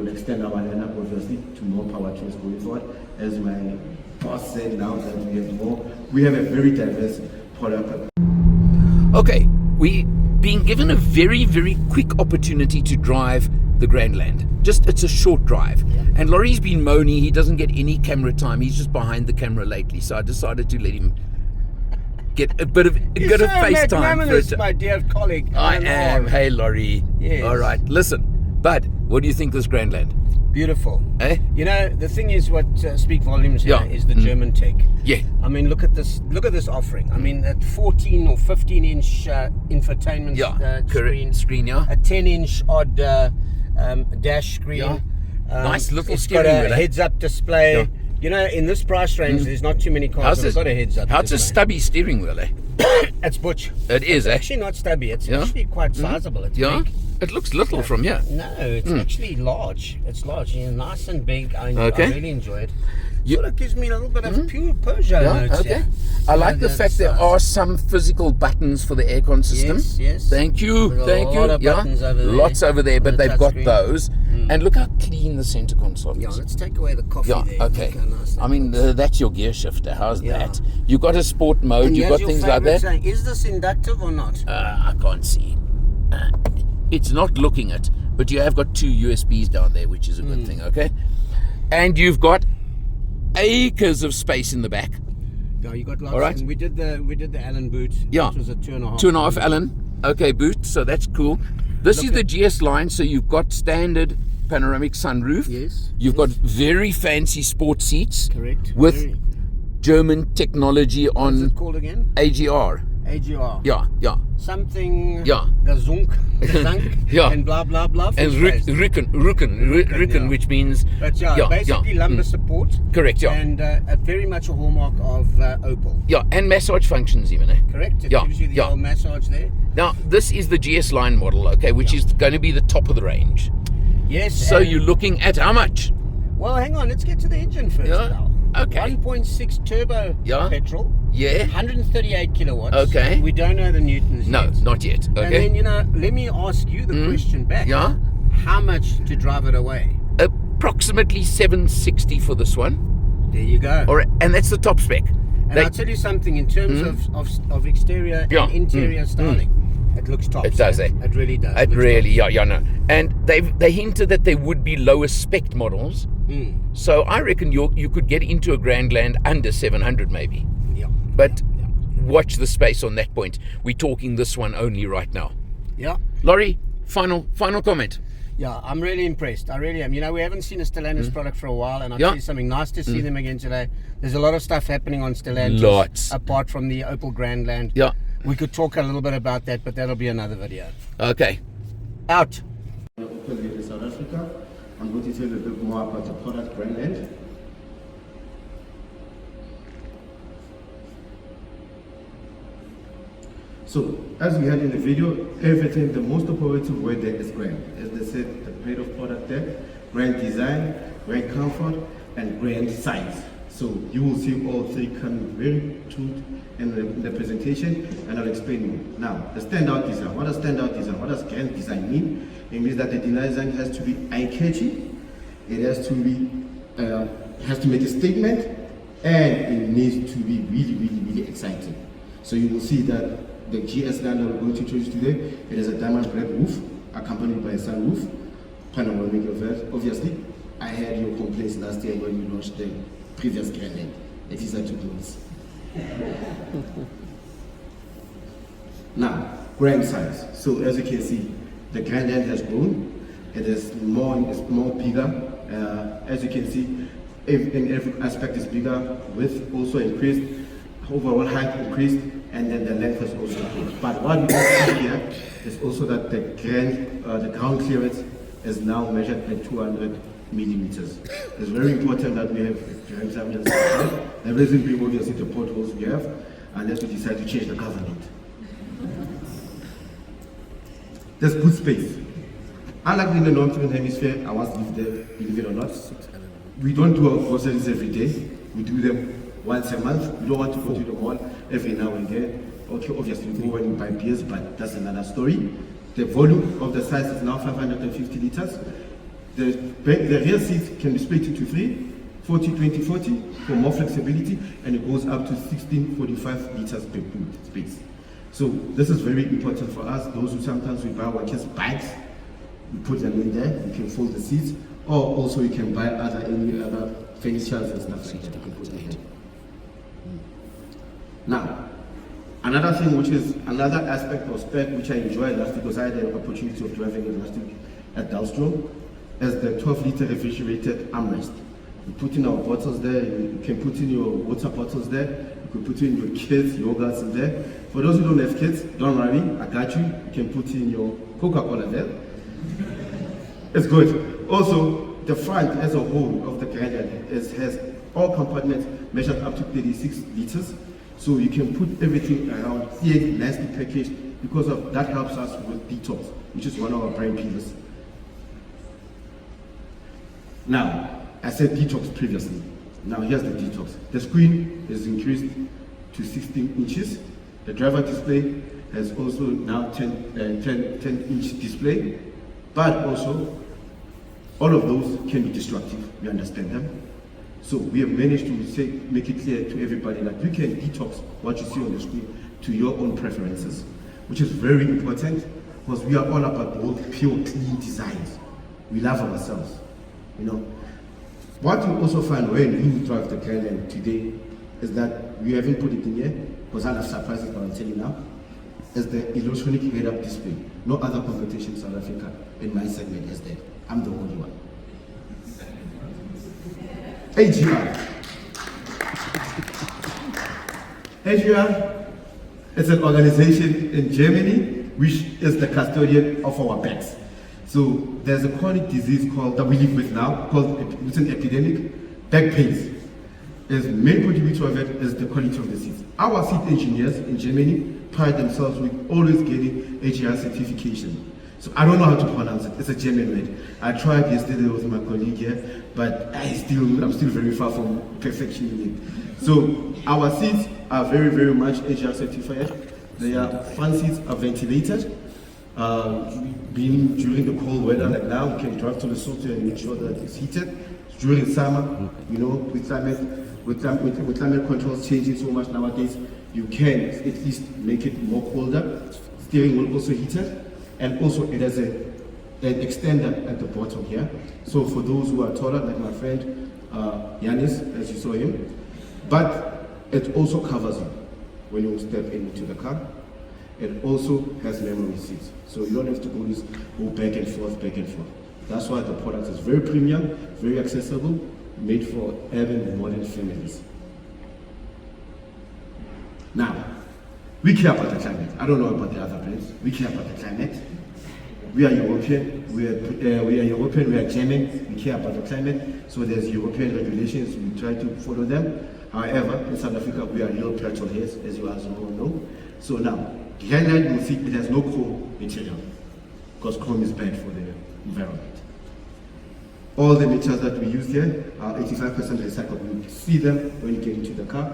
will extend our lineup obviously to more powertrains going forward. As my boss said, now that we have a very diverse product. Okay, we being given a very, very quick opportunity to drive the Grandland. It's a short drive. Yeah. And Laurie's been moaning he doesn't get any camera time. He's just behind the camera lately. So I decided to let him get a bit of FaceTime. My dear colleague. I am. Hey, Laurie. Yes. All right. Listen, Bud, what do you think of this Grandland? Beautiful. Eh? You know, the thing is, what speak volumes here is the German tech. Yeah. I mean, look at this offering. I mean, that 14 or 15 inch infotainment screen. Yeah. A 10 inch odd dash screen. Yeah. Nice little it's steering got a wheel. heads up display. Yeah. You know, in this price range, there's not too many cars that have got a heads up display. How's a stubby steering wheel, eh? It's butch. It is, It's actually not stubby. It's actually quite sizable. It's big. It looks little from here. No, it's actually large. It's large. It's nice and big. I really enjoy it. Sort of gives me a little bit of pure Peugeot notes. Okay. I like the fact there are some physical buttons for the aircon system. Yes. Thank you. Thank you. Buttons over there. Lots over there, but they've got those. And look how clean the center console is. Yeah, let's take away the coffee there. Okay. I mean, that's your gear shifter. How's that? You've got a sport mode. And you've got things like that. Saying, is this inductive or not? I can't see. It's not looking it, but you have got 2 USBs down there, which is a good thing, okay? And you've got acres of space in the back. Yeah, you got lots. All right. And we did the Allen boot. Yeah. Which was a 2.5. 2.5 Allen. Okay, boot. So that's cool. This is the GS line. So you've got standard panoramic sunroof. Yes. You've got very fancy sport seats. Correct. With German technology on. What's it called again? AGR. AGR. Yeah. Something. Yeah. Gazunk. Yeah. And blah blah blah. And Rücken, which means. But basically lumbar support. Correct. Yeah. And very much a hallmark of Opel. Yeah, and massage functions even. Correct. It gives you the old massage there. Now this is the GS line model, okay, which is going to be the top of the range. Yes. So you're looking at how much? Well, hang on. Let's get to the engine first. Yeah. Okay. 1.6 turbo petrol. Yeah. 138 kilowatts. Okay. We don't know the newtons No, yet. not yet. Okay. And then, let me ask you the question back. Yeah. How much to drive it away? Approximately 760 for this one. There you go. All right, and that's the top spec. And I'll tell you something, in terms of exterior and interior styling, it looks top. It does, eh? It really does. It really, no. And they hinted that there would be lower spec models. So I reckon you could get into a Grandland under 700 maybe. Yeah. But watch the space on that point. We're talking this one only right now. Yeah. Laurie, final comment. Yeah, I'm really impressed. I really am. You know, we haven't seen a Stellantis product for a while, and I'll tell you something, nice to see them again today. There's a lot of stuff happening on Stellantis. Lots. Apart from the Opel Grandland. Yeah. We could talk a little bit about that, but that'll be another video. Okay. Out. Opel in South Africa. I'm going to tell you a bit more about the product Grandland. So, as we had in the video, everything, the most operative word there is grand. As they said, the grade of product there, grand design, grand comfort, and grand size. So you will see all three coming very true in the presentation, and I'll explain more. Now, the standout design. What does standout design? What does grand design mean? It means that the design has to be eye-catchy. It has to be, has to make a statement, and it needs to be really, really, really exciting. So you will see that the GS line that we're going to introduce today, it is a diamond black roof, accompanied by a sunroof, panoramic obviously. I had your complaints last year when you launched the previous Grandland. It is a two close. Now, grand size. So as you can see, the Grandland has grown. It is more bigger. As you can see, in every aspect is bigger. Width also increased, overall height increased, and then the length has also increased. But what we can see here is also that the ground clearance is now measured at 200 millimeters. It's very important that we have ground clearance. The reason being obviously the potholes we have, unless we decide to change the government. There's good space. Unlike in the northern hemisphere, I was live there, believe it or not. We don't do our groceries every day. We do them once a month. We don't want to go to the mall every now and then. Okay, obviously we go when we buy beers, but that's another story. The volume of the size is now 550 liters. The rear seats can be split into 3, 40, 20, 40 for more flexibility, and it goes up to 1645 liters per boot space. So this is very important for us. Those who sometimes we buy workers' bikes, we put them in there. You can fold the seats, or also you can buy any other furniture and stuff like that. You can put it in there. Now, another thing, which is another aspect of spec which I enjoy last week, because I had the opportunity of driving it last week at Dalstrom, is the 12-liter refrigerated armrest. You put in our bottles there. You can put in your water bottles there. You can put in your kids' yogurts in there. For those who don't have kids, don't worry, I got you. You can put in your Coca-Cola there. It's good. Also, the front as a whole of the Grandland has all compartments measured up to 36 liters. So you can put everything around here, nicely packaged, because of that helps us with detox, which is one of our brand pillars. Now, I said detox previously. Now here's the detox. The screen is increased to 16 inches. The driver display has also now 10-inch display, but also all of those can be destructive. We understand them. So we have managed to make it clear to everybody that you can detox what you see on the screen to your own preferences, which is very important because we are all about bold, pure, clean designs. We love ourselves, you know. What you also find when you drive the Grandland today is that we haven't put it in here because I have surprises, but I'll tell you now, is the electronic head-up display. No other competition in South Africa in my segment has that. I'm the only one. AGR. AGR is an organization in Germany which is the custodian of our backs. So there's a chronic disease called that we live with now, it's an epidemic, back pains. The main contributor of it is the quality of the seats. Our seat engineers in Germany pride themselves with always getting AGR certification. So I don't know how to pronounce it. It's a German word. I tried yesterday with my colleague here, but I'm still very far from perfection in it. So our seats are very, very much AGR certified. Their front seats are ventilated. Being during the cold weather like now, we can drive to the Lesotho and make sure that it's heated. During summer, you know, with climate controls changing so much nowadays, you can at least make it more colder. Steering wheel also heated. And also it has an extender at the bottom here. So for those who are taller, like my friend Yanis, as you saw him, but it also covers you when you step into the car. It also has memory seats. So you don't have to go back and forth, back and forth. That's why the product is very premium, very accessible, made for urban and modern families. Now, we care about the climate. I don't know about the other brands. We care about the climate. We are European. We are European. We are German. We care about the climate. So there's European regulations. We try to follow them. However, in South Africa, we are real petrol heads, as you all know. So now, Grandland, you see, it has no chrome material because chrome is bad for the environment. All the materials that we use here are 85% recyclable. You see them when you get into the car.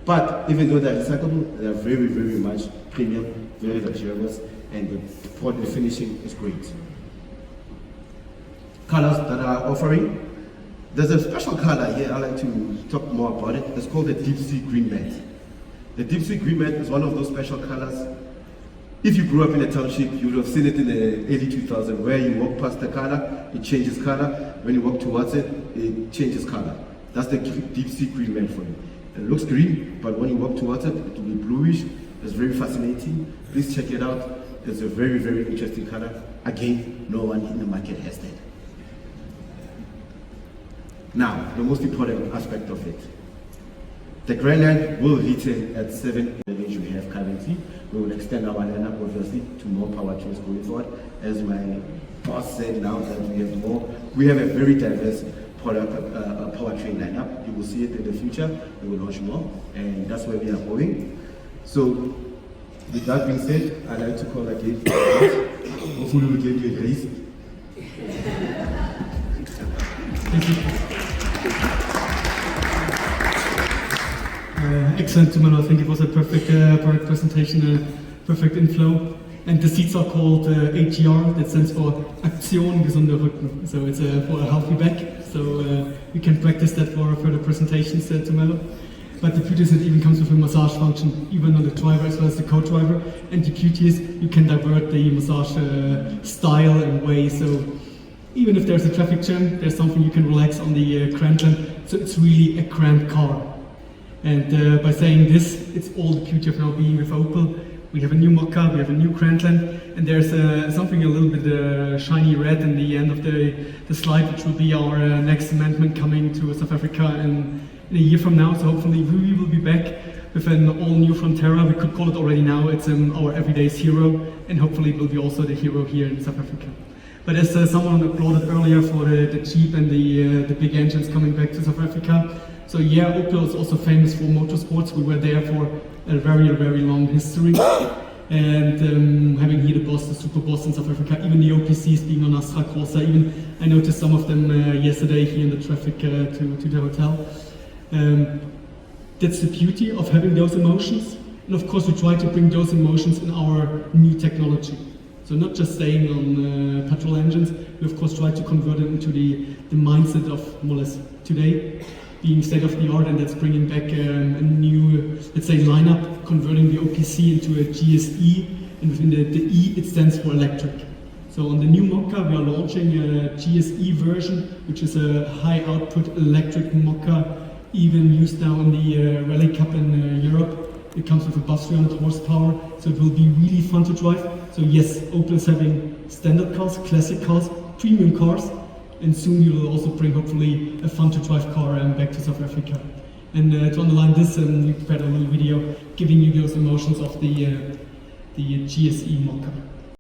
But even though they're recyclable, they're very, very much premium, very luxurious, and the finishing is great. Colors that are offering. There's a special color here I'd like to talk more about it. It's called the Deep Sea Green Matte. The Deep Sea Green Matte is one of those special colors. If you grew up in a township, you would have seen it in the early 2000s, where you walk past the color, it changes color. When you walk towards it, it changes color. That's the Deep Sea Green Matte for you. It looks green, but when you walk towards it, it will be bluish. It's very fascinating. Please check it out. It's a very, very interesting color. Again, no one in the market has that. Now, the most important aspect of it. The Grandland will retail at 7 range we have currently. We will extend our lineup, obviously, to more powertrains going forward. As my boss said now that we have more, we have a very diverse product powertrain lineup. You will see it in the future. We will launch more, and that's where we are going. So, with that being said, I'd like to call again. Hopefully, we'll get you a raise. Thank you. Excellent, Tumelo. I think it was a perfect product presentation, a perfect inflow. And the seats are called AGR, that stands for Aktion Gesunder Rücken. So it's for a healthy back. So we can practice that for further presentations tomorrow. But the beauty is it even comes with a massage function, even on the driver as well as the co-driver. And the beauty is you can divert the massage style and way. So even if there's a traffic jam, there's something you can relax on the Grandland. So it's really a grand car. And by saying this, it's all the beauty of now being with Opel. We have a new Mokka, we have a new Grandland, and there's something a little bit shiny red in the end of the slide, which will be our next amendment coming to South Africa in a year from now. So hopefully we will be back with an all-new Frontera. We could call it already now. It's our everyday's hero, and hopefully it will be also the hero here in South Africa. But as someone applauded earlier for the Jeep and the big engines coming back to South Africa, so yeah, Opel is also famous for motorsports. We were there for a very long history. And having here the boss, the super boss in South Africa, even the OPCs being on Astra Corsa, even I noticed some of them yesterday here in the traffic to the hotel. That's the beauty of having those emotions. And of course we try to bring those emotions in our new technology. So not just staying on petrol engines, we of course try to convert it into the mindset of more or less today, being state of the art, and that's bringing back a new, let's say, lineup, converting the OPC into a GSE, and within the E it stands for electric. So on the new Mokka we are launching a GSE version, which is a high output electric Mokka, even used now in the Rally Cup in Europe. It comes with above 300 horsepower, so it will be really fun to drive. So yes, Opel is having standard cars, classic cars, premium cars, and soon you will also bring hopefully a fun to drive car back to South Africa. And to underline this, we prepared a little video giving you those emotions of the GSE Mokka.